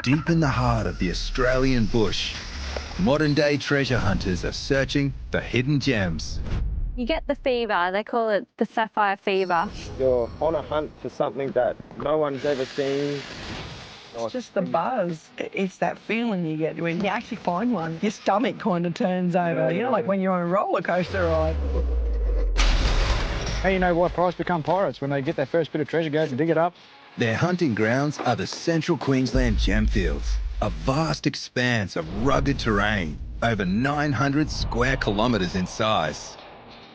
Deep in the heart of the Australian bush, modern-day treasure hunters are searching for hidden gems. You get the fever, they call it the sapphire fever. You're on a hunt for something that no one's ever seen. It's just the buzz. It's that feeling you get when you actually find one. Your stomach kind of turns over, you know, like when you're on a roller coaster ride. How you know why pirates become pirates? When they get their first bit of treasure, go to dig it up. Their hunting grounds are the Central Queensland Gemfields, a vast expanse of rugged terrain, over 900 square kilometres in size,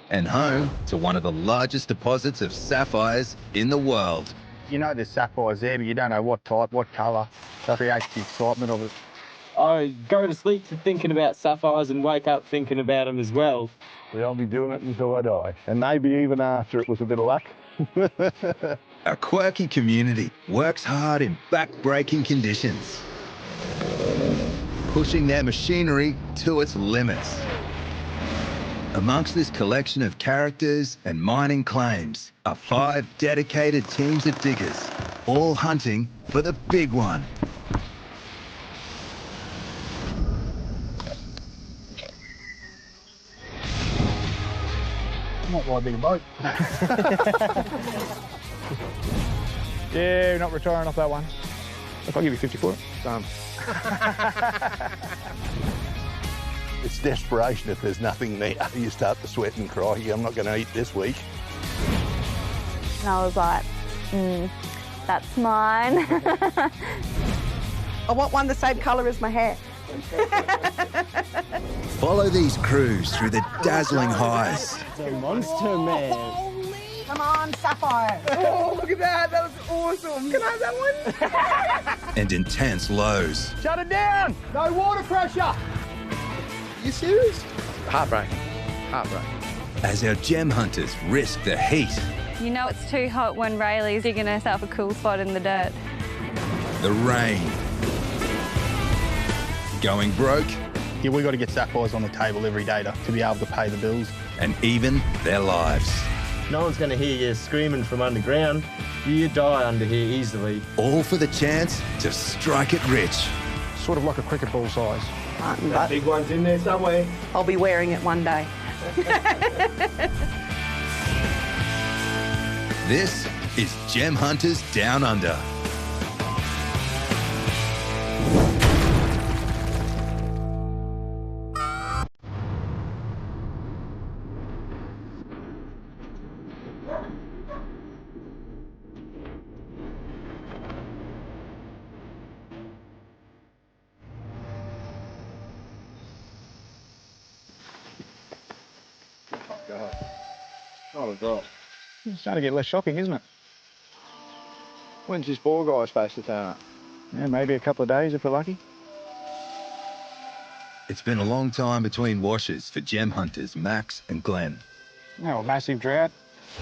and home to one of the largest deposits of sapphires in the world. You know there's sapphires there, but you don't know what type, what colour. That creates the excitement of it. I go to sleep thinking about sapphires and wake up thinking about them as well. I'll be doing it until I die, and maybe even after it with a bit of luck. A quirky community works hard in back-breaking conditions, pushing their machinery to its limits. Amongst this collection of characters and mining claims are 5 dedicated teams of diggers, all hunting for the big one. Not my big boat. Yeah, we're not retiring off that one. Look, I'll give you 50 for it. It's desperation if there's nothing there. You start to sweat and cry. I'm not going to eat this week. And I was like, that's mine. I want one the same colour as my hair. Follow these crews through the dazzling highs. The monster man. Come on, sapphire. Oh, look at that. That was awesome. Can I have that one? And intense lows. Shut it down! No water pressure! You serious? Heartbreaking. Heartbreaking. As our gem hunters risk the heat, You know it's too hot when Rayleigh's digging herself a cool spot in the dirt. the rain, going broke, Yeah, we've got to get sapphires on the table every day to be able to pay the bills. and even their lives. No one's going to hear you screaming from underground. You die under here easily. All for the chance to strike it rich. Sort of like a cricket ball size. That big one's in there somewhere. I'll be wearing it one day. This is Gem Hunters Down Under. Not at all. It's starting to get less shocking, isn't it? When's this ball guy supposed to turn up? Yeah, maybe a couple of days if we're lucky. It's been a long time between washes for gem hunters Max and Glenn. No, a massive drought.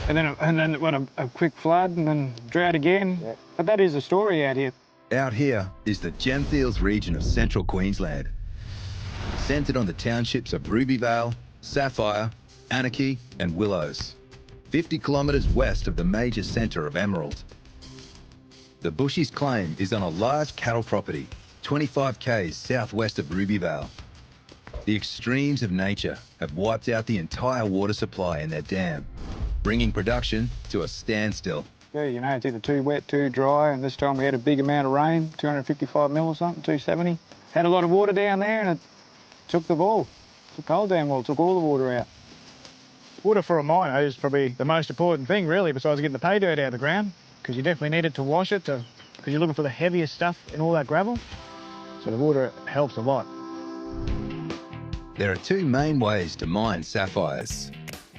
And then what, a quick flood and then drought again. Yeah. But that is the story out here. Out here is the Gemfields region of central Queensland, centred on the townships of Rubyvale, Sapphire, Anarchy and Willows, 50 kilometres west of the major centre of Emerald. The Bushies' claim is on a large cattle property, 25 k's southwest of Rubyvale. The extremes of nature have wiped out the entire water supply in their dam, bringing production to a standstill. Yeah, you know, it's either too wet, too dry, and this time we had a big amount of rain, 255 mil or something, 270. Had a lot of water down there and it took the ball. Took the whole damn wall, took all the water out. Water for a miner is probably the most important thing, really, besides getting the pay dirt out of the ground, because you definitely need it to wash it, because you're looking for the heaviest stuff in all that gravel. So the water helps a lot. There are 2 main ways to mine sapphires.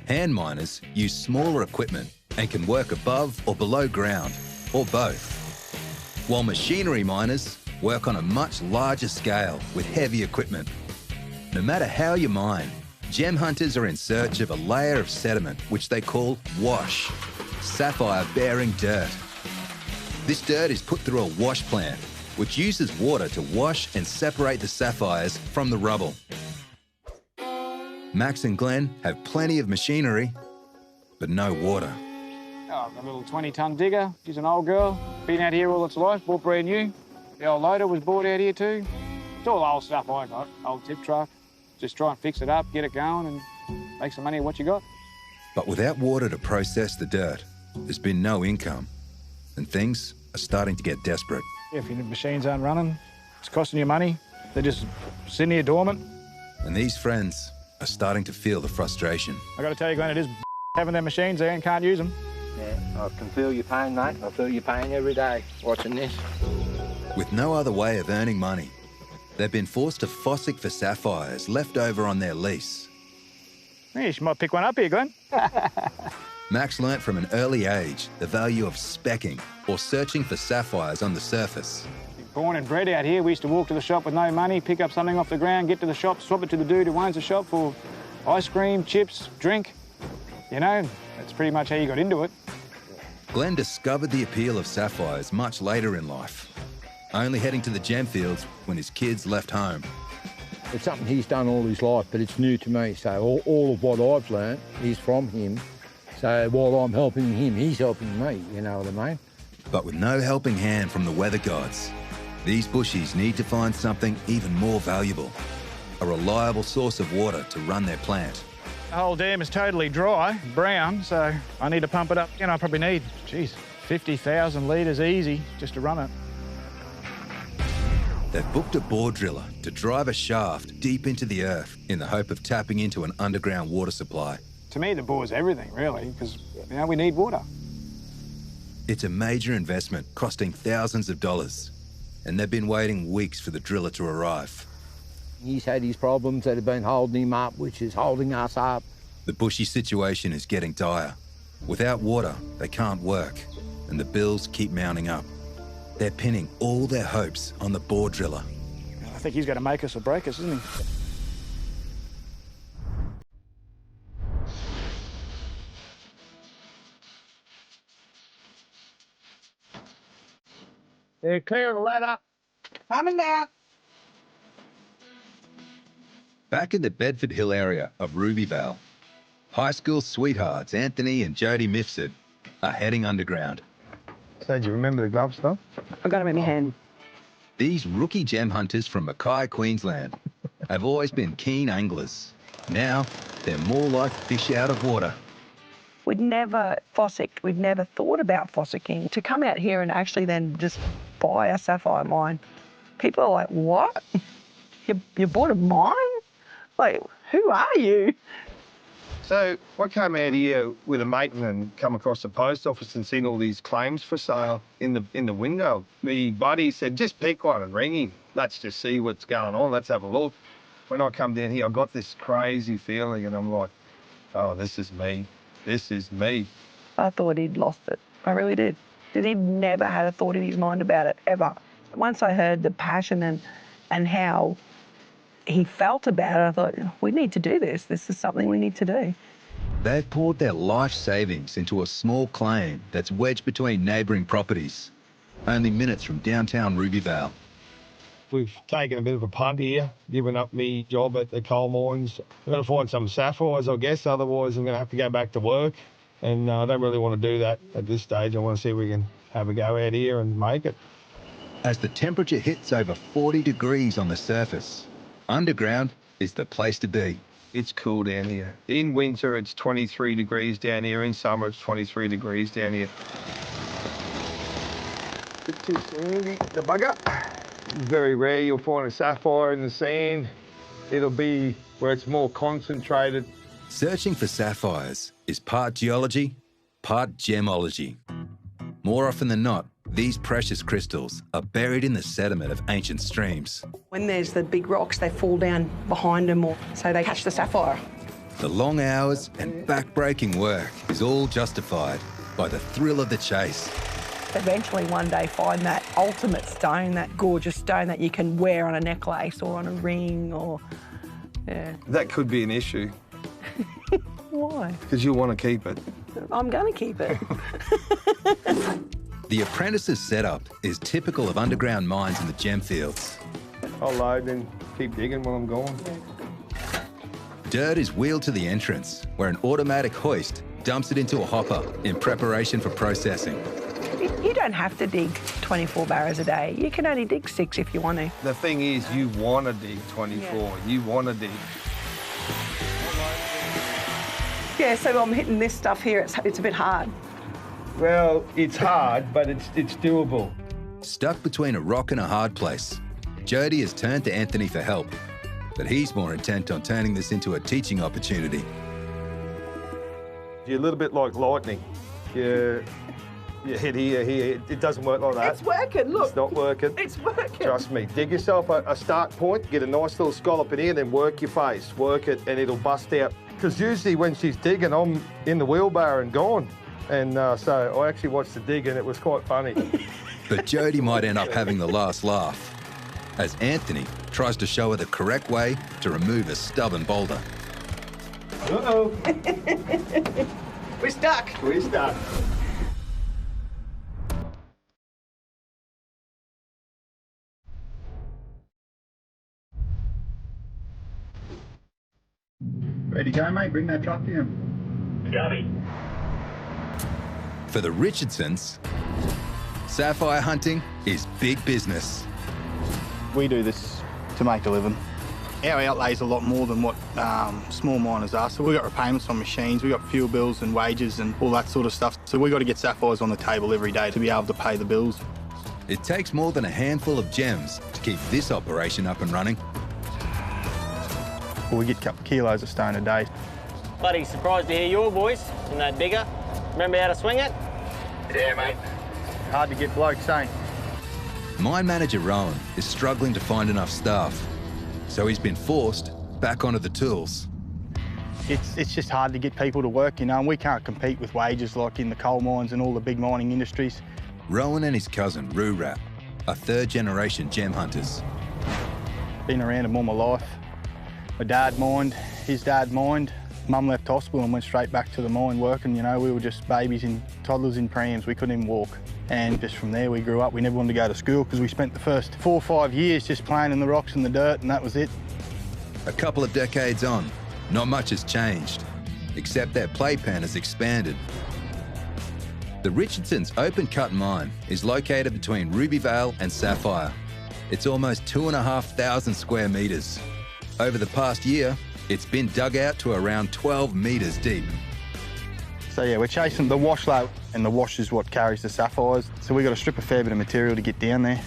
Hand miners use smaller equipment and can work above or below ground, or both. While machinery miners work on a much larger scale with heavy equipment. No matter how you mine, gem hunters are in search of a layer of sediment which they call wash, sapphire-bearing dirt. This dirt is put through a wash plant, which uses water to wash and separate the sapphires from the rubble. Max and Glenn have plenty of machinery, but no water. Oh, a little 20-ton digger. She's an old girl. Been out here all its life, bought brand new. The old loader was bought out here too. It's all old stuff I got, old tip truck. Just try and fix it up, get it going and make some money of what you got. But without water to process the dirt, there's been no income, and things are starting to get desperate. If your machines aren't running, it's costing you money. They're just sitting here dormant. And these friends are starting to feel the frustration. I got to tell you, Glenn, it is having them machines there and can't use them. Yeah, I can feel your pain, mate. I feel your pain every day watching this. With no other way of earning money, they've been forced to fossick for sapphires left over on their lease. Yeah, you might pick one up here, Glenn. Max learnt from an early age the value of specking, or searching for sapphires on the surface. Born and bred out here, we used to walk to the shop with no money, pick up something off the ground, get to the shop, swap it to the dude who owns the shop for ice cream, chips, drink. You know, that's pretty much how you got into it. Glenn discovered the appeal of sapphires much later in life, only heading to the gem fields when his kids left home. It's something he's done all his life, but it's new to me. So all of what I've learnt is from him. So while I'm helping him, he's helping me, you know what I mean? But with no helping hand from the weather gods, these bushies need to find something even more valuable, a reliable source of water to run their plant. The whole dam is totally dry, brown, so I need to pump it up. You know, I probably need, 50,000 litres easy just to run it. They've booked a bore driller to drive a shaft deep into the earth in the hope of tapping into an underground water supply. To me, the bore's everything, really, because, you know, we need water. It's a major investment costing thousands of dollars, and they've been waiting weeks for the driller to arrive. He's had his problems that have been holding him up, which is holding us up. The bushy situation is getting dire. Without water, they can't work, and the bills keep mounting up. They're pinning all their hopes on the bore driller. I think he's going to make us or break us, isn't he? They're clearing the ladder. Coming down. Back in the Bedford Hill area of Ruby Vale, high school sweethearts Anthony and Jodie Mifsud are heading underground. So do you remember the glove stuff? I've got them in my hand. These rookie gem hunters from Mackay, Queensland, have always been keen anglers. Now, they're more like fish out of water. We'd never fossicked, we'd never thought about fossicking. To come out here and actually then just buy a sapphire mine, people are like, what? You bought a mine? Like, who are you? So I came out here with a mate and come across the post office and seen all these claims for sale in the window. My buddy said, just pick one and ring him. Let's just see what's going on. Let's have a look. When I come down here, I got this crazy feeling and I'm like, oh, this is me. This is me. I thought he'd lost it. I really did. Because he'd never had a thought in his mind about it, ever. Once I heard the passion and how he felt about it, I thought, we need to do this. This is something we need to do. They've poured their life savings into a small claim that's wedged between neighbouring properties, only minutes from downtown Ruby Vale. We've taken a bit of a punt here, given up my job at the coal mines. I'm going to find some sapphires, I guess. Otherwise, I'm going to have to go back to work. And I don't really want to do that at this stage. I want to see if we can have a go out here and make it. As the temperature hits over 40 degrees on the surface, underground is the place to be. It's cool down here. In winter, it's 23 degrees down here. In summer, it's 23 degrees down here. Bit too sandy, the bugger. Very rare you'll find a sapphire in the sand. It'll be where it's more concentrated. Searching for sapphires is part geology, part gemology. More often than not, these precious crystals are buried in the sediment of ancient streams. When there's the big rocks, they fall down behind them, or so they catch the sapphire. The long hours and back-breaking work is all justified by the thrill of the chase. Eventually one day find that ultimate stone, that gorgeous stone that you can wear on a necklace or on a ring or, yeah. That could be an issue. Why? Because you'll want to keep it. I'm going to keep it. The apprentice's setup is typical of underground mines in the gem fields. I'll load and keep digging while I'm going. Dirt is wheeled to the entrance, where an automatic hoist dumps it into a hopper in preparation for processing. You don't don't have to dig 24 barrows a day. You can only dig 6 if you want to. The thing is, you want to dig 24. Yeah. You want to dig. Yeah, so I'm hitting this stuff here. It's a bit hard. Well, it's hard, but it's doable. Stuck between a rock and a hard place, Jody has turned to Anthony for help, but he's more intent on turning this into a teaching opportunity. You're a little bit like lightning. You hit here. It doesn't work like that. It's working, look. It's not working. It's working. Trust me. Dig yourself a start point, get a nice little scallop in here, then work your face. Work it, and it'll bust out. Because usually when she's digging, I'm in the wheelbarrow and gone. And so I actually watched the dig, and it was quite funny. But Jody might end up having the last laugh as Anthony tries to show her the correct way to remove a stubborn boulder. Uh-oh. We're stuck. We're stuck. Ready to go, mate? Bring that truck down. Johnny. For the Richardsons, sapphire hunting is big business. We do this to make a living. Our outlay's a lot more than what small miners are. So we've got repayments on machines, we've got fuel bills and wages and all that sort of stuff. So we've got to get sapphires on the table every day to be able to pay the bills. It takes more than a handful of gems to keep this operation up and running. Well, we get a couple of kilos of stone a day. Bloody surprised to hear your voice in that digger. Remember how to swing it? Yeah, mate. Hard to get blokes, eh? Mine manager Rowan is struggling to find enough staff, so he's been forced back onto the tools. It's just hard to get people to work, you know, and we can't compete with wages like in the coal mines and all the big mining industries. Rowan and his cousin Roo Rat are third-generation gem hunters. Been around them all my life. My dad mined, his dad mined. Mum left hospital and went straight back to the mine working, you know. We were just babies and toddlers in prams, we couldn't even walk. And just from there we grew up. We never wanted to go to school because we spent the first 4 or 5 years just playing in the rocks and the dirt, and that was it. A couple of decades on, not much has changed, except their playpen has expanded. The Richardsons' open-cut mine is located between Rubyvale and Sapphire. It's almost 2,500 square metres. Over the past year, it's been dug out to around 12 metres deep. So yeah, we're chasing the wash low, and the wash is what carries the sapphires. So we've got to strip a fair bit of material to get down there.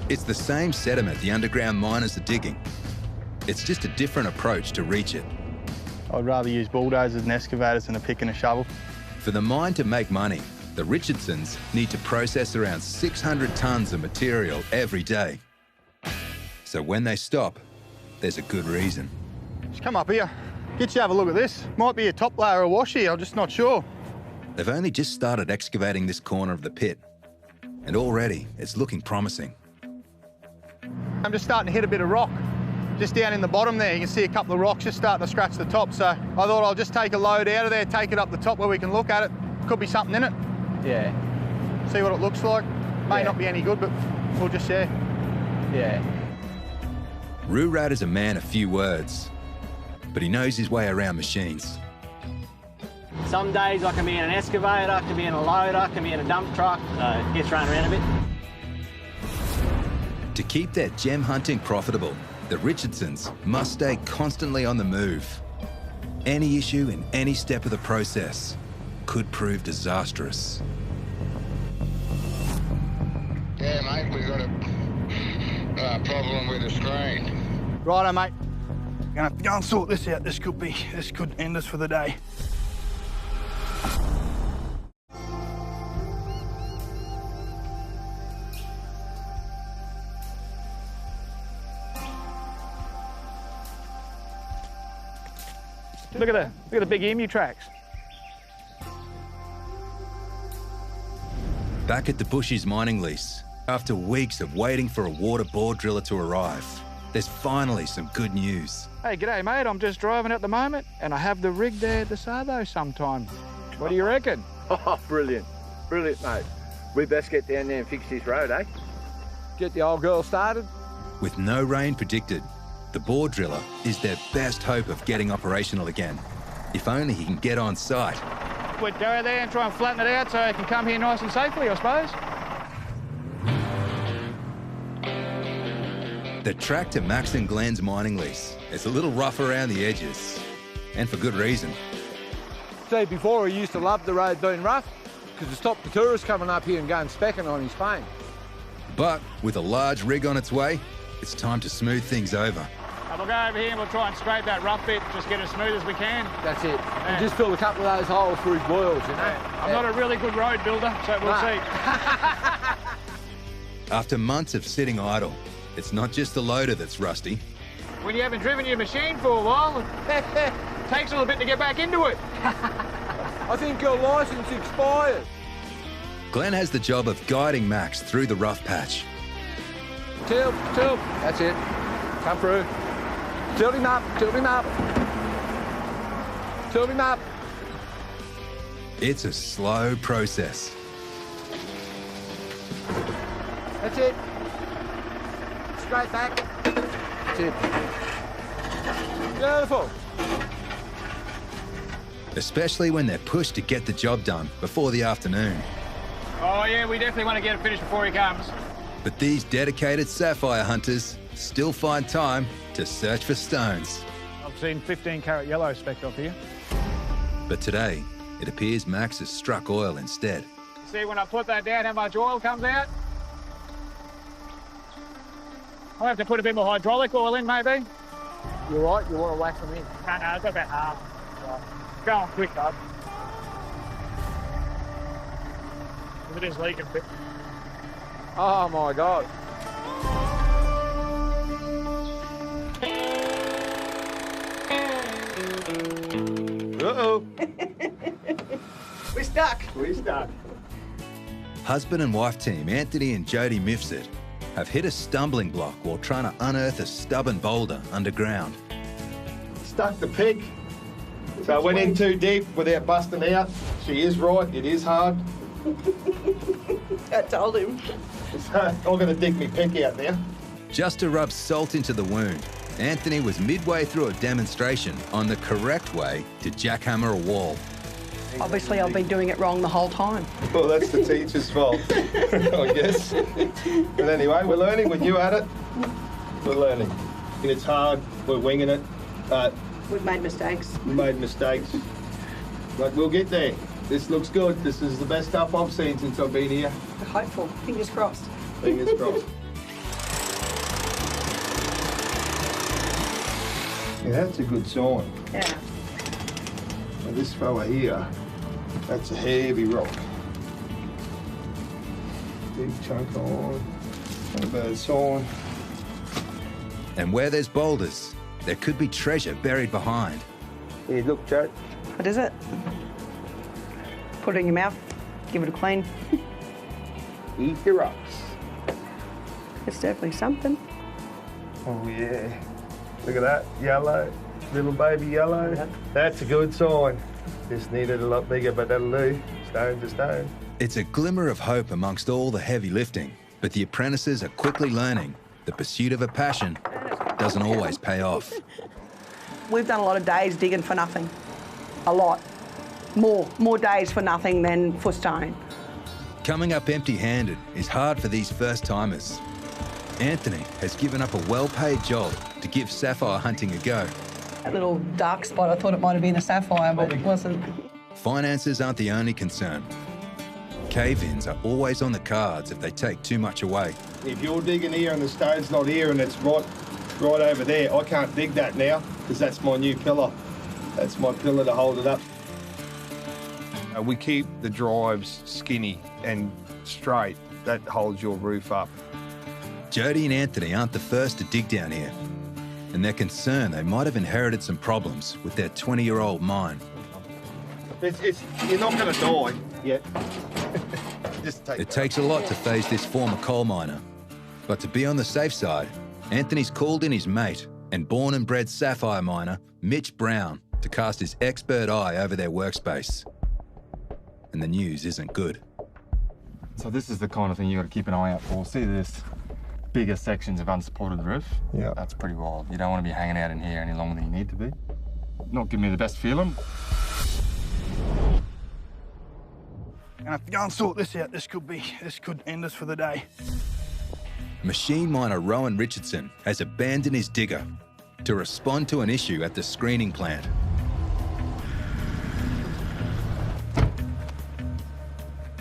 It's the same sediment the underground miners are digging. It's just a different approach to reach it. I'd rather use bulldozers and excavators than a pick and a shovel. For the mine to make money, the Richardsons need to process around 600 tonnes of material every day. So when they stop, there's a good reason. Just come up here, get you to have a look at this. Might be a top layer of wash here, I'm just not sure. They've only just started excavating this corner of the pit, and already it's looking promising. I'm just starting to hit a bit of rock. Just down in the bottom there, you can see a couple of rocks just starting to scratch the top. So I thought I'll just take a load out of there, take it up the top where we can look at it. Could be something in it. Yeah. See what it looks like. May not be any good, but we'll just share. Yeah. Roo Rat is a man of few words, but he knows his way around machines. Some days I can be in an excavator, I can be in a loader, I can be in a dump truck, so it gets run around a bit. To keep their gem hunting profitable, the Richardsons must stay constantly on the move. Any issue in any step of the process could prove disastrous. Yeah, mate, we've got a problem with the screen. Righto, mate. Gonna have to go and sort this out. This could end us for the day. Look at the big emu tracks. Back at the Bushies mining lease, after weeks of waiting for a water bore driller to arrive, there's finally some good news. Hey, g'day, mate. I'm just driving at the moment, and I have the rig there at the Sado sometime. What do you reckon? Oh, brilliant. Brilliant, mate. We best get down there and fix this road, eh? Get the old girl started? With no rain predicted, the bore driller is their best hope of getting operational again. If only he can get on site. We'd go there and try and flatten it out so it can come here nice and safely, I suppose. The track to Max and Glenn's mining lease is a little rough around the edges, and for good reason. See, before he used to love the road being rough because it stopped the tourists coming up here and going specking on his paint. But with a large rig on its way, it's time to smooth things over. And we'll go over here and we'll try and scrape that rough bit, just get it as smooth as we can. That's it. And just fill a couple of those holes through his boils, you know. I'm not a really good road builder, so we'll see. After months of sitting idle, it's not just the loader that's rusty. When you haven't driven your machine for a while, it takes a little bit to get back into it. I think your licence expired. Glenn has the job of guiding Max through the rough patch. Tilt, tilt. That's it. Come through. Tilt him up, tilt him up. Tilt him up. It's a slow process. That's it. Straight back. That's it. Beautiful. Especially when they're pushed to get the job done before the afternoon. Oh yeah, we definitely want to get it finished before he comes. But these dedicated sapphire hunters still find time to search for stones. I've seen 15 carat yellow specked off here. But today, it appears Max has struck oil instead. See when I put that down how much oil comes out? I'll have to put a bit more hydraulic oil in maybe. You're right, you want to wax them in. No, I've got about half. Right. Go on quick, bud. It is leaking a bit. Oh my God. Uh-oh. We're stuck. We're stuck. Husband and wife team Anthony and Jody Mifsud have hit a stumbling block while trying to unearth a stubborn boulder underground. Stuck the pig. So I went in too deep without busting out. She is right, it is hard. I told him. So I'm going to dig my pick out now. Just to rub salt into the wound, Anthony was midway through a demonstration on the correct way to jackhammer a wall. Obviously, I've been doing it wrong the whole time. Well, that's the teacher's fault, I guess. But anyway, we're learning. We're new at it. We're learning. It's hard. We're winging it. But We've made mistakes. we made mistakes. But we'll get there. This looks good. This is the best stuff I've seen since I've been here. Hopeful. Fingers crossed. Fingers crossed. Yeah, that's a good sign. Yeah. Now this fella here, that's a heavy rock. Big chunk on. Not a bad sign. And where there's boulders, there could be treasure buried behind. Here, look, Joe. What is it? Put it in your mouth. Give it a clean. Eat the rocks. It's definitely something. Oh, yeah. Look at that. Yellow. Little baby yellow. Yep. That's a good sign. Just needed a lot bigger, but that'll do. Stone to stone. It's a glimmer of hope amongst all the heavy lifting, but the apprentices are quickly learning the pursuit of a passion doesn't always pay off. We've done a lot of days digging for nothing. A lot. More days for nothing than for stone. Coming up empty-handed is hard for these first-timers. Anthony has given up a well-paid job to give sapphire hunting a go. That little dark spot, I thought it might have been a sapphire, but it wasn't. Finances aren't the only concern. Cave-ins are always on the cards if they take too much away. If you're digging here and the stone's not here and it's right over there, I can't dig that now because that's my new pillar. That's my pillar to hold it up. We keep the drives skinny and straight. That holds your roof up. Jody and Anthony aren't the first to dig down here, and they're concerned they might have inherited some problems with their 20-year-old mine. You're not going to die yet. It takes a lot to phase this former coal miner, but to be on the safe side, Anthony's called in his mate and born and bred sapphire miner, Mitch Brown, to cast his expert eye over their workspace. And the news isn't good. So this is the kind of thing you got to keep an eye out for. See this bigger sections of unsupported roof? Yeah. That's pretty wild. You don't want to be hanging out in here any longer than you need to be. not giving me the best feeling. Gonna have to go and sort this out. This could end us for the day. Machine miner Rowan Richardson has abandoned his digger to respond to an issue at the screening plant.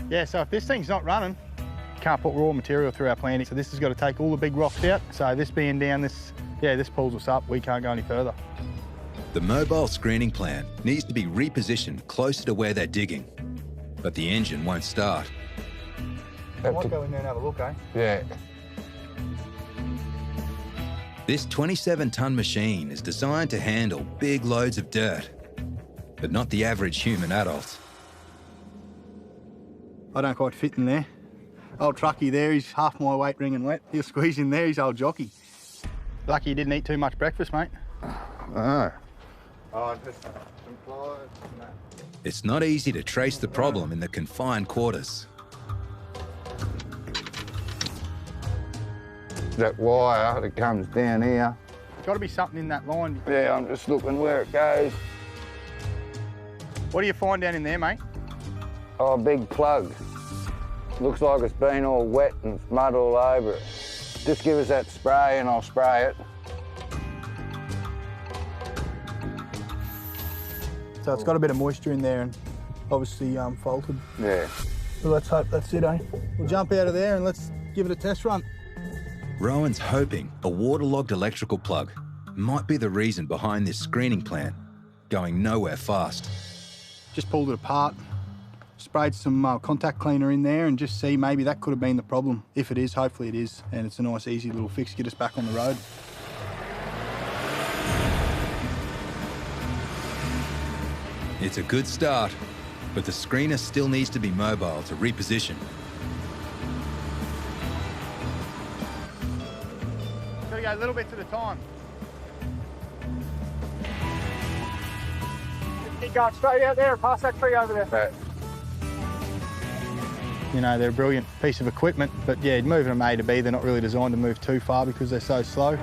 Yeah, so if this thing's not running, you can't put raw material through our plant. So this has got to take all the big rocks out. So this being down, this pulls us up. We can't go any further. The mobile screening plant needs to be repositioned closer to where they're digging, but the engine won't start. I might go in there and have a look, eh? Yeah. This 27-ton machine is designed to handle big loads of dirt, but not the average human adult. I don't quite fit in there. Old truckie there, he's half my weight wringing wet. He'll squeeze in there, he's old jockey. Lucky you didn't eat too much breakfast, mate. Oh. It's not easy to trace the problem in the confined quarters. That wire that comes down here. Got to be something in that line. Yeah, I'm just looking where it goes. What do you find down in there, mate? Oh, a big plug. Looks like it's been all wet and it's mud all over it. Just give us that spray and I'll spray it. So it's got a bit of moisture in there and obviously faulted. Yeah. Well, let's hope that's it, eh? We'll jump out of there and let's give it a test run. Rowan's hoping a waterlogged electrical plug might be the reason behind this screening plant going nowhere fast. Just pulled it apart, sprayed some contact cleaner in there and just see maybe that could have been the problem. If it is, hopefully it is. And it's a nice, easy little fix to get us back on the road. It's a good start, but the screener still needs to be mobile to reposition. Got to go little bits at a time. Keep going straight out there and past that tree over there. Right. You know, they're a brilliant piece of equipment, but yeah, moving them A to B, they're not really designed to move too far because they're so slow.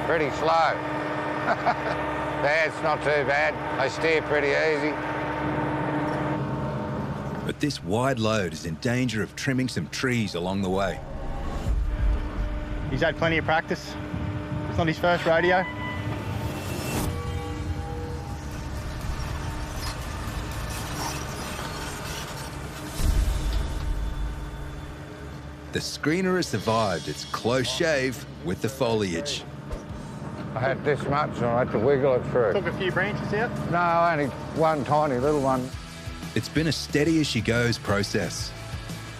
Pretty slow. That's not too bad. They steer pretty easy. But this wide load is in danger of trimming some trees along the way. He's had plenty of practice. It's not his first rodeo. The screener has survived its close shave with the foliage. I had this much and I had to wiggle it through. Took a few branches out? No, only one tiny little one. It's been a steady-as-she-goes process,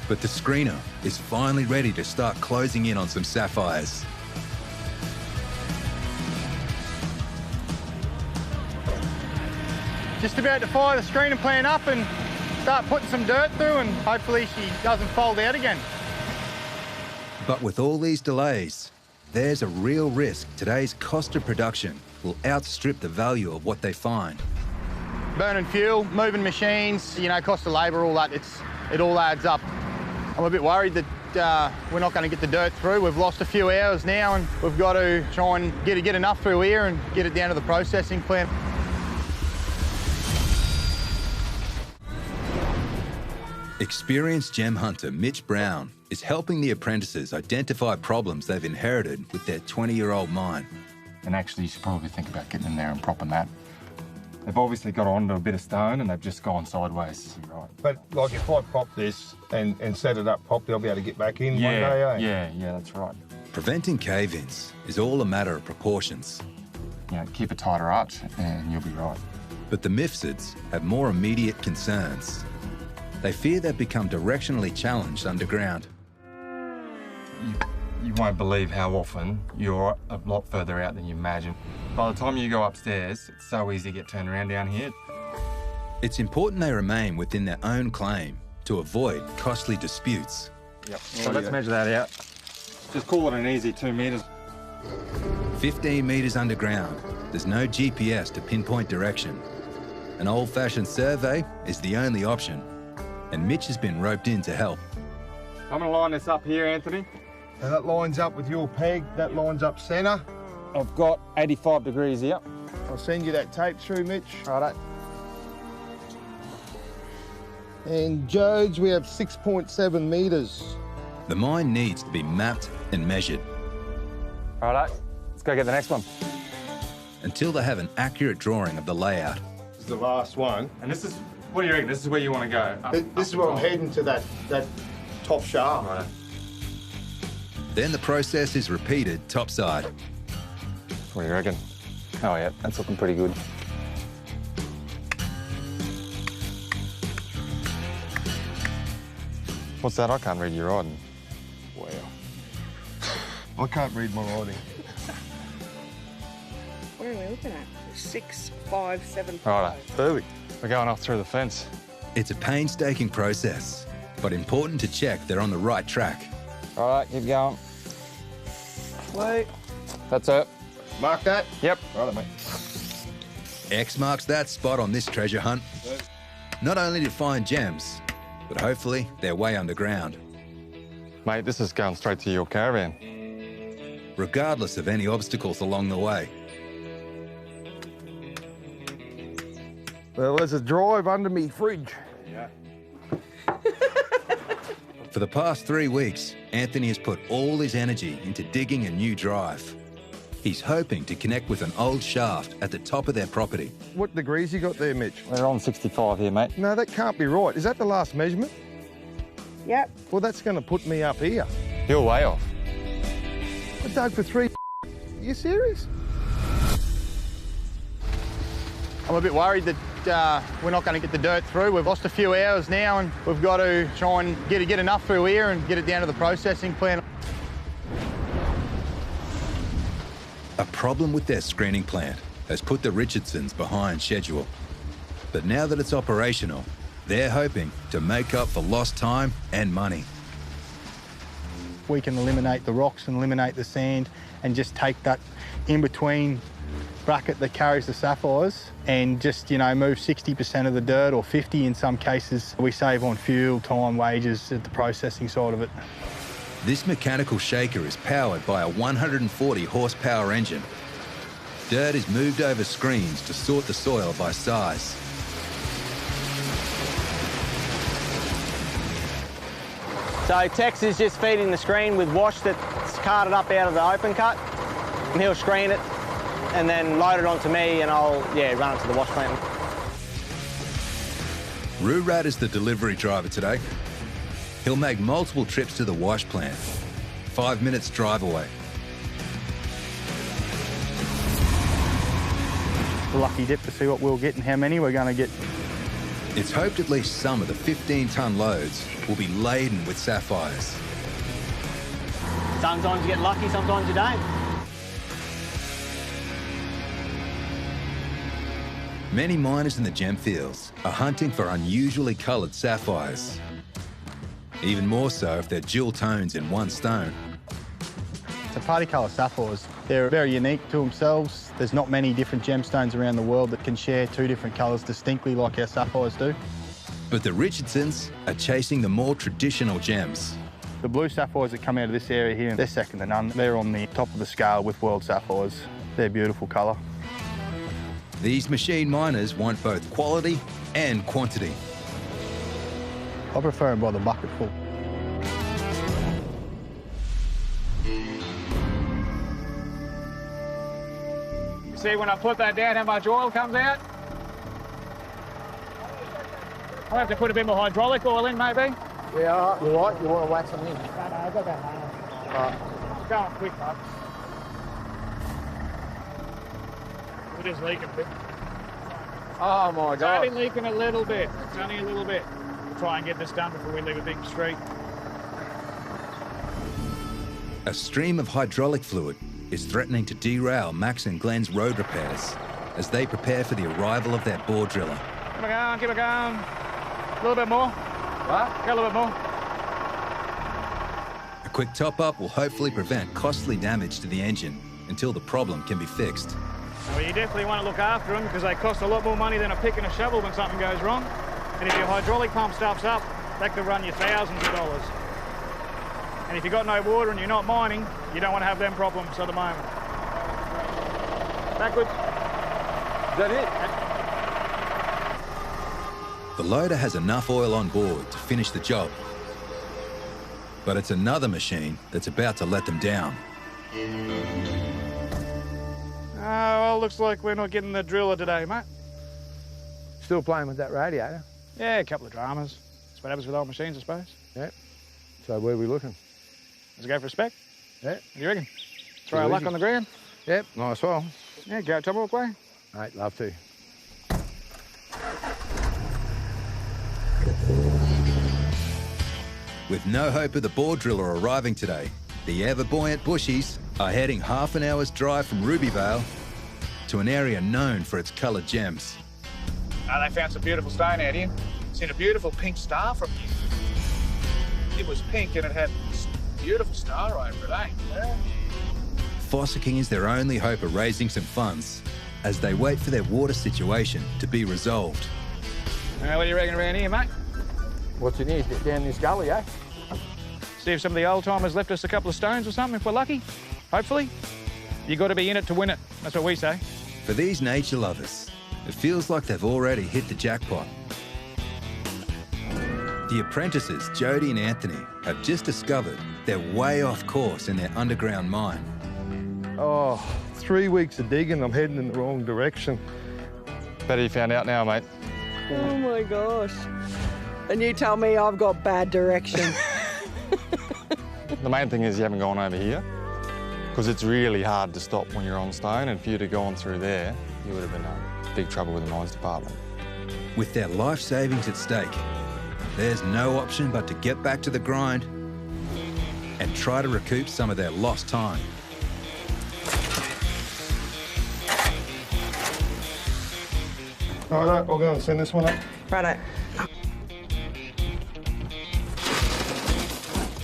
but the screener is finally ready to start closing in on some sapphires. Just about to fire the screening plant up and start putting some dirt through and hopefully she doesn't fold out again. But with all these delays, there's a real risk today's cost of production will outstrip the value of what they find. Burning fuel, moving machines, you know, cost of labour, all that, it all adds up. I'm a bit worried that we're not going to get the dirt through. We've lost a few hours now and we've got to try and get enough through here and get it down to the processing plant. Experienced gem hunter Mitch Brown is helping the apprentices identify problems they've inherited with their 20-year-old mine. And actually, you should probably think about getting in there and propping that. They've obviously got onto a bit of stone and they've just gone sideways. Right. But like if I prop this and set it up properly, I'll be able to get back in one day, eh? Yeah, that's right. Preventing cave-ins is all a matter of proportions. You know, keep a tighter arch and you'll be right. But the Mifsuds have more immediate concerns. They fear they've become directionally challenged underground. You won't believe how often you're a lot further out than you imagine. By the time you go upstairs, it's so easy to get turned around down here. It's important they remain within their own claim to avoid costly disputes. Yep. So let's measure that out. Just call it an easy 2 metres. 15 metres underground, there's no GPS to pinpoint direction. An old-fashioned survey is the only option, and Mitch has been roped in to help. I'm going to line this up here, Anthony. And that lines up with your peg, that lines up centre. I've got 85 degrees here. I'll send you that tape through, Mitch. Righto. And Jodes, we have 6.7 metres. The mine needs to be mapped and measured. Righto, let's go get the next one. Until they have an accurate drawing of the layout. This is the last one. And this is, what do you reckon? This is where you want to go? This is where I'm heading to that top shaft. Righto. Then the process is repeated topside. What do you reckon? Oh yeah, that's looking pretty good. What's that? I can't read your writing. Wow. I can't read my writing. Where are we looking at? 6, 5, 7, 5. Righto, perfect. We're going off through the fence. It's a painstaking process, but important to check they're on the right track. All right, keep going. Wait. That's it. Mark that? Yep. Righto, mate. X marks that spot on this treasure hunt. Not only to find gems, but hopefully their way underground. Mate, this is going straight to your caravan. Regardless of any obstacles along the way. Well, there's a drive under me fridge. Yeah. For the past 3 weeks, Anthony has put all his energy into digging a new drive. He's hoping to connect with an old shaft at the top of their property. What degrees you got there, Mitch? We're on 65 here, mate. No, that can't be right. Is that the last measurement? Yep. Well, that's going to put me up here. You're way off. I dug for 3. Are you serious? I'm a bit worried that we're not going to get the dirt through. We've lost a few hours now and we've got to try and get enough through here and get it down to the processing plant. A problem with their screening plant has put the Richardsons behind schedule. But now that it's operational, they're hoping to make up for lost time and money. We can eliminate the rocks and eliminate the sand and just take that in-between bracket that carries the sapphires and just, you know, move 60% of the dirt or 50 in some cases. We save on fuel, time, wages at the processing side of it. This mechanical shaker is powered by a 140 horsepower engine. Dirt is moved over screens to sort the soil by size. So Tex is just feeding the screen with wash that's carted up out of the open cut, and he'll screen it and then load it onto me and I'll, run it to the wash plant. Rurad is the delivery driver today. He'll make multiple trips to the wash plant, 5 minutes drive away. A lucky dip to see what we'll get and how many we're going to get. It's hoped at least some of the 15-ton loads will be laden with sapphires. Sometimes you get lucky, sometimes you don't. Many miners in the gem fields are hunting for unusually coloured sapphires. Even more so if they're dual tones in one stone. So party colour sapphires, they're very unique to themselves. There's not many different gemstones around the world that can share 2 different colours distinctly like our sapphires do. But the Richardsons are chasing the more traditional gems. The blue sapphires that come out of this area here, they're second to none. They're on the top of the scale with world sapphires. They're beautiful colour. These machine miners want both quality and quantity. I prefer them by the bucketful. See when I put that down how much oil comes out? I'll have to put a bit more hydraulic oil in maybe. Yeah, you're right. You want to wax them in. No, I got that now. Right. It's going quick though. It is leaking a bit. Oh my God. It's only leaking a little bit. It's only a little bit. We'll try and get this done before we leave a big street. A stream of hydraulic fluid is threatening to derail Max and Glenn's road repairs as they prepare for the arrival of their bore driller. Keep it going, keep it going. A little bit more. What? Go a little bit more. A quick top-up will hopefully prevent costly damage to the engine until the problem can be fixed. Well, you definitely want to look after them because they cost a lot more money than a pick and a shovel when something goes wrong. And if your hydraulic pump stuffs up, that could run you thousands of dollars. And if you've got no water and you're not mining, you don't want to have them problems at the moment. Backwards. that it? The loader has enough oil on board to finish the job. But it's another machine that's about to let them down. Well, looks like we're not getting the driller today, mate. Still playing with that radiator? Yeah, a couple of dramas. That's what happens with old machines, I suppose. Yep. So where are we looking? Let's go for a spec. Yeah. What do you reckon? Throw our luck on the ground? Yep, nice well. Yeah, go tomahawk way. Mate, love to. With no hope of the bore driller arriving today, the ever-buoyant bushies are heading half an hour's drive from Rubyvale to an area known for its coloured gems. They found some beautiful stone out here. Seen a beautiful pink star from here. It was pink and it had this beautiful star over it, eh? Yeah. Fossicking is their only hope of raising some funds as they wait for their water situation to be resolved. What do you reckon around here, mate? What's in here? Down this gully, eh? See if some of the old timers left us a couple of stones or something if we're lucky. Hopefully. You got to be in it to win it. That's what we say. For these nature lovers, it feels like they've already hit the jackpot. The apprentices, Jody and Anthony, have just discovered they're way off course in their underground mine. Oh, 3 weeks of digging, I'm heading in the wrong direction. Better you found out now, mate. Oh my gosh. And you tell me I've got bad direction. The main thing is you haven't gone over here, because it's really hard to stop when you're on stone, and if you'd have gone through there, you would have been in big trouble with the mines department. With their life savings at stake, there's no option but to get back to the grind and try to recoup some of their lost time. All right, we'll go and send this one up. Righto.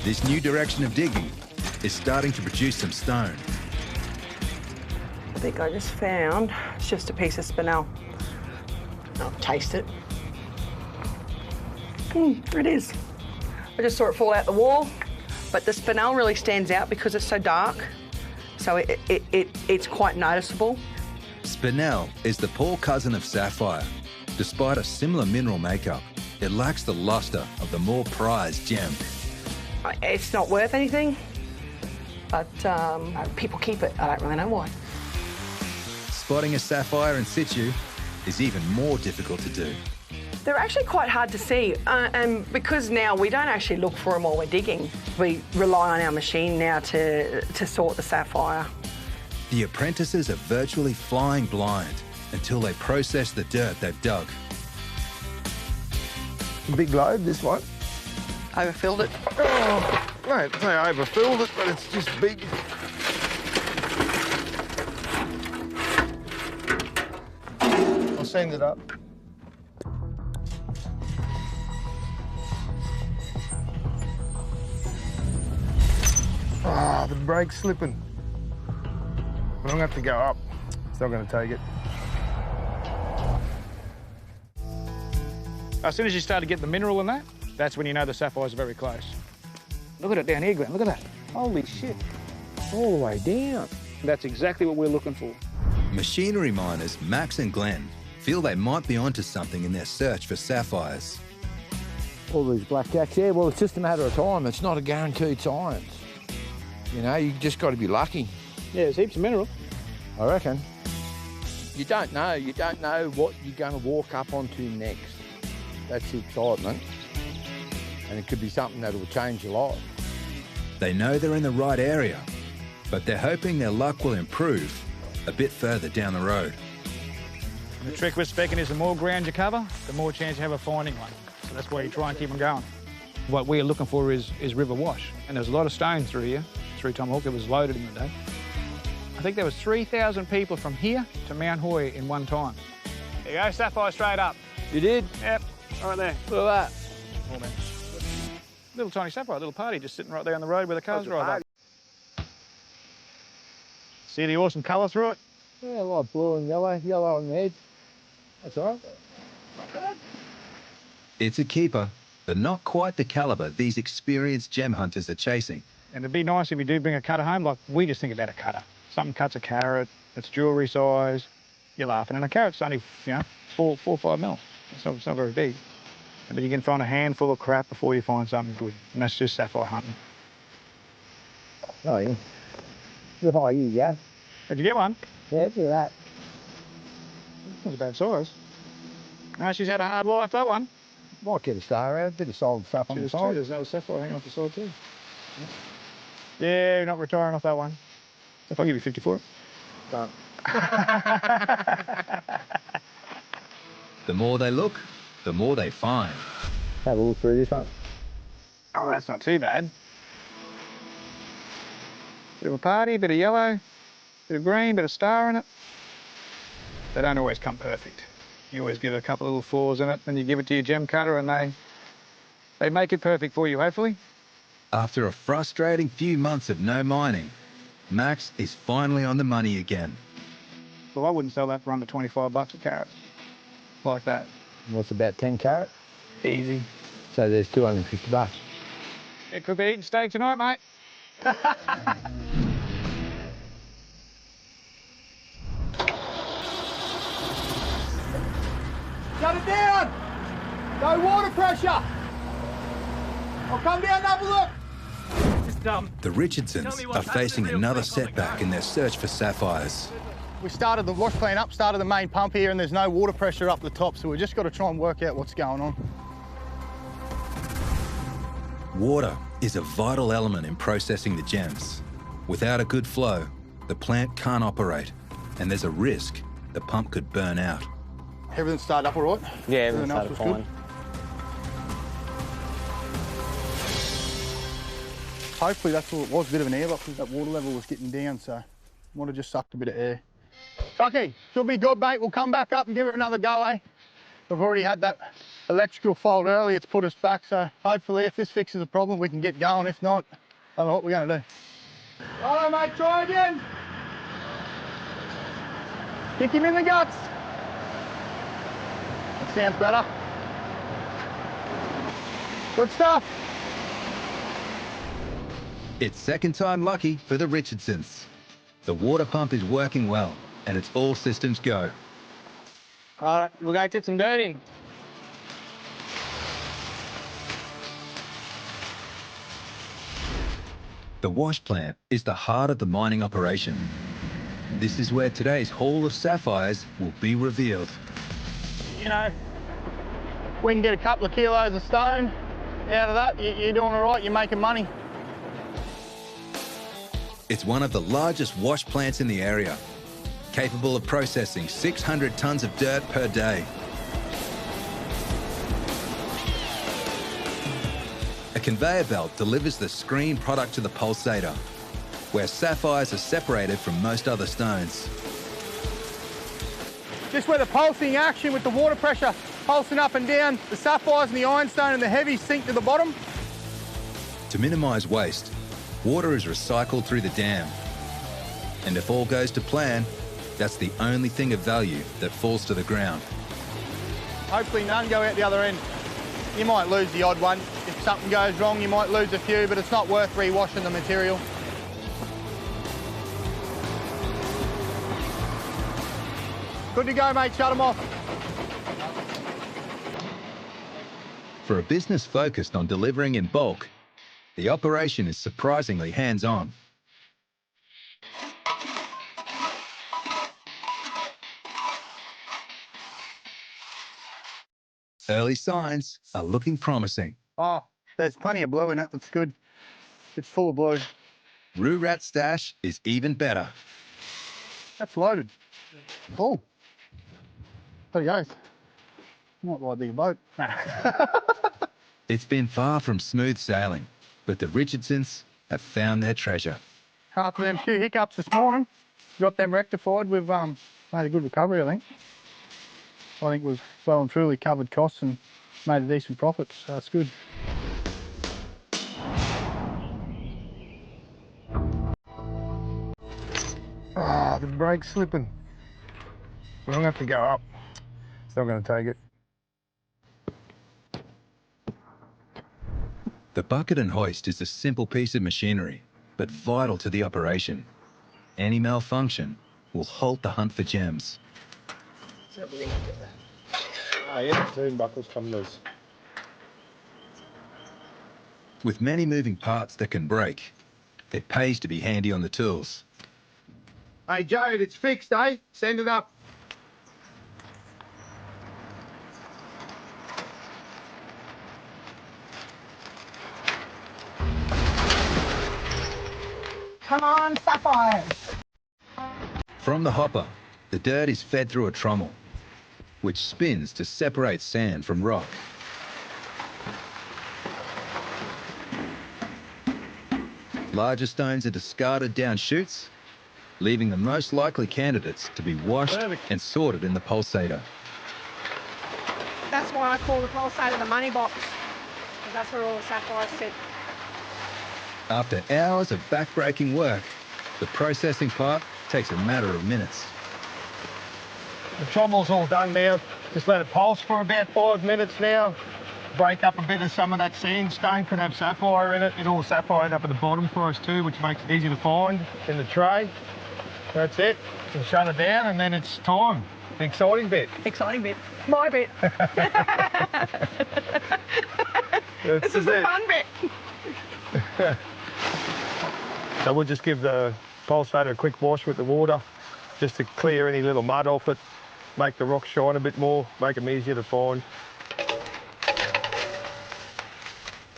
This new direction of digging is starting to produce some stone. I think I just found, it's just a piece of spinel. I'll taste it. It is. I just saw it fall out the wall, but the spinel really stands out because it's so dark. So it's quite noticeable. Spinel is the poor cousin of sapphire. Despite a similar mineral makeup, it lacks the luster of the more prized gem. It's not worth anything, but people keep it. I don't really know why. Spotting a sapphire in situ is even more difficult to do. They're actually quite hard to see, and because now we don't actually look for them while we're digging. We rely on our machine now to sort the sapphire. The apprentices are virtually flying blind until they process the dirt they've dug. Big load, this one. Overfilled it. Oh, mate, say I overfilled it, but it's just big. I'll send it up. Ah, the brake's slipping. But I'm gonna have to go up. It's not gonna take it. As soon as you start to get the mineral in that, that's when you know the sapphires are very close. Look at it down here, Glenn. Look at that. Holy shit. All the way down. That's exactly what we're looking for. Machinery miners Max and Glenn feel they might be onto something in their search for sapphires. All these blackjacks there, well, it's just a matter of time. It's not a guaranteed science. You know, you just got to be lucky. Yeah, there's heaps of mineral. I reckon. You don't know. You don't know what you're going to walk up onto next. That's the excitement. And it could be something that will change your life. They know they're in the right area, but they're hoping their luck will improve a bit further down the road. The trick with specking is the more ground you cover, the more chance you have of finding one. So that's why you try and keep them going. What we're looking for is river wash. And there's a lot of stone through here, through Tomahawk. It was loaded in the day. I think there was 3,000 people from here to Mount Hoy in one time. There you go, sapphire straight up. You did? Yep, right there. Look at that. Oh, man. Little tiny sapphire, little party just sitting right there on the road where the cars drive up. See the awesome colour through it? Yeah, like blue and yellow on the edge. That's all right. It's a keeper, but not quite the calibre these experienced gem hunters are chasing. And it'd be nice if you do bring a cutter home, like we just think about a cutter. Something cuts a carat, it's jewellery size. you're laughing. And a carrot's only, you know, 4 or 5 mil. It's not very big. But you can find a handful of crap before you find something good. And that's just sapphire hunting. Oh, yeah. Good high, you, yeah. Did you get one? Yeah, look at that. Not a bad size. No, she's had a hard life, that one. Might get a star out, a bit of solid stuff on the side. There's another sapphire hanging off the side too. Yeah, you're not retiring off that one. If I give you 50 for it. Don't. The more they look, the more they find. Have a look through this one. Oh, that's not too bad. Bit of a party, bit of yellow, bit of green, bit of star in it. They don't always come perfect. You always give it a couple of little flaws in it, and you give it to your gem cutter, and they make it perfect for you, hopefully. After a frustrating few months of no mining, Max is finally on the money again. Well, I wouldn't sell that for under 25 bucks a carat. Like that. What's about 10 carats? Easy. So there's 250 bucks. It could be eating steak tonight, mate. Shut it down! No water pressure! I'll come down and have a look! The Richardsons are facing another setback in their search for sapphires. We started the wash plant up, started the main pump here, and there's no water pressure up the top, so we've just got to try and work out what's going on. Water is a vital element in processing the gems. Without a good flow, the plant can't operate, and there's a risk the pump could burn out. Everything started up all right? Yeah, everything started fine. Good. Hopefully that's all it was, a bit of an airlock because that water level was getting down, so I might have just sucked a bit of air. Okay, should be good, mate. We'll come back up and give it another go, eh? We've already had that electrical fault earlier. It's put us back, so hopefully if this fixes the problem, we can get going. If not, I don't know what we're going to do. All right, mate, try again. Kick him in the guts. That sounds better. Good stuff. It's second time lucky for the Richardsons. The water pump is working well, and it's all systems go. All right, we're going to dip some dirt in. The wash plant is the heart of the mining operation. This is where today's haul of sapphires will be revealed. You know, we can get a couple of kilos of stone out of that. You're doing all right, you're making money. It's one of the largest wash plants in the area, capable of processing 600 tonnes of dirt per day. A conveyor belt delivers the screen product to the pulsator, where sapphires are separated from most other stones. Just where the pulsing action with the water pressure pulsing up and down, the sapphires and the ironstone and the heavies sink to the bottom. To minimise waste, water is recycled through the dam. And if all goes to plan, that's the only thing of value that falls to the ground. Hopefully none go out the other end. You might lose the odd one. If something goes wrong, you might lose a few, but it's not worth re-washing the material. Good to go, mate. Shut them off. For a business focused on delivering in bulk, the operation is surprisingly hands-on. Early signs are looking promising. Oh, there's plenty of blue in it. That's good. It's full of blue. Roo Rat stash is even better. That's loaded. Full. There you go. Might ride the boat. It's been far from smooth sailing, but the Richardsons have found their treasure. After them few hiccups this morning, got them rectified. We've made a good recovery, I think. I think we've well and truly covered costs and made a decent profit, so it's good. Ah, the brake's slipping. We're gonna have to go up. It's not gonna take it. The bucket and hoist is a simple piece of machinery, but vital to the operation. Any malfunction will halt the hunt for gems. Oh yeah, turnbuckles come loose. With many moving parts that can break, it pays to be handy on the tools. Hey Jade, it's fixed, eh? Send it up. Come on, sapphires. From the hopper, the dirt is fed through a trommel, which spins to separate sand from rock. Larger stones are discarded down chutes, leaving the most likely candidates to be washed and sorted in the pulsator. That's why I call the pulsator the money box, because that's where all the sapphires sit. After hours of back-breaking work, the processing part takes a matter of minutes. The trommel's all done now. Just let it pulse for about 5 minutes now. Break up a bit of some of that sandstone, could have sapphire in it. It all sapphire up at the bottom for us too, which makes it easy to find in the tray. That's it. We'll shut it down and then it's time. The exciting bit. Exciting bit. My bit. This is the fun bit. So we'll just give the pulsator a quick wash with the water, just to clear any little mud off it, make the rocks shine a bit more, make them easier to find.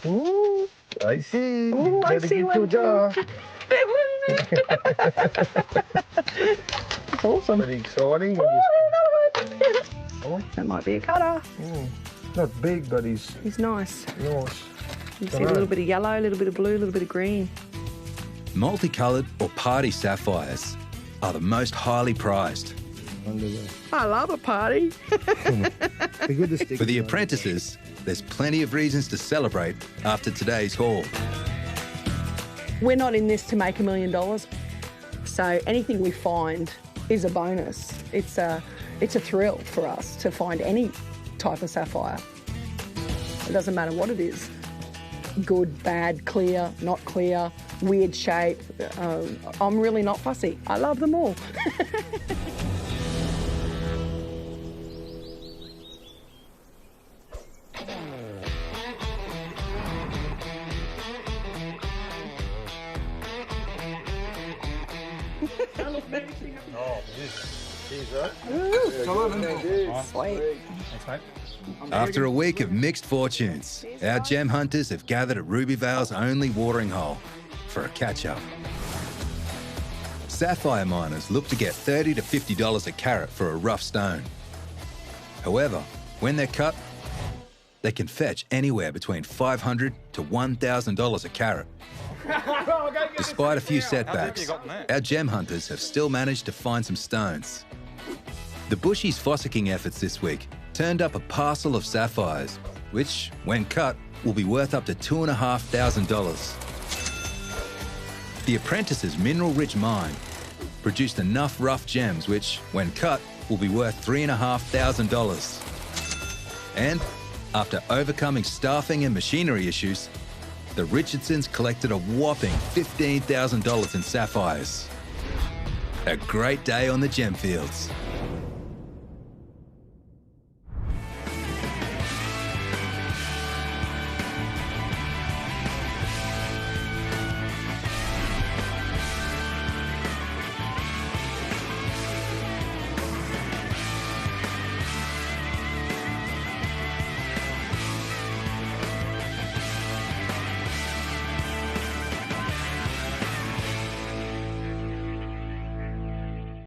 Ooh, I see. Ooh, I see one. Awesome. Pretty exciting. That might be a cutter. Not big, but he's nice. Nice. You see a little bit of yellow, a little bit of blue, a little bit of green. Multicoloured or party sapphires are the most highly prized. I love a party. For the apprentices, there's plenty of reasons to celebrate after today's haul. We're not in this to make $1 million, so anything we find is a bonus. It's a thrill for us to find any type of sapphire. It doesn't matter what it is. Good, bad, clear, not clear, weird shape. I'm really not fussy. I love them all. Sweet. After a week of mixed fortunes, our gem hunters have gathered at Rubyvale's only watering hole for a catch-up. Sapphire miners look to get $30 to $50 a carat for a rough stone. However, when they're cut, they can fetch anywhere between $500 to $1,000 a carat. Despite a few setbacks, our gem hunters have still managed to find some stones. The Bushies' fossicking efforts this week turned up a parcel of sapphires, which, when cut, will be worth up to $2,500. The Apprentice's mineral-rich mine produced enough rough gems which, when cut, will be worth $3,500. And after overcoming staffing and machinery issues, the Richardsons collected a whopping $15,000 in sapphires. A great day on the gem fields.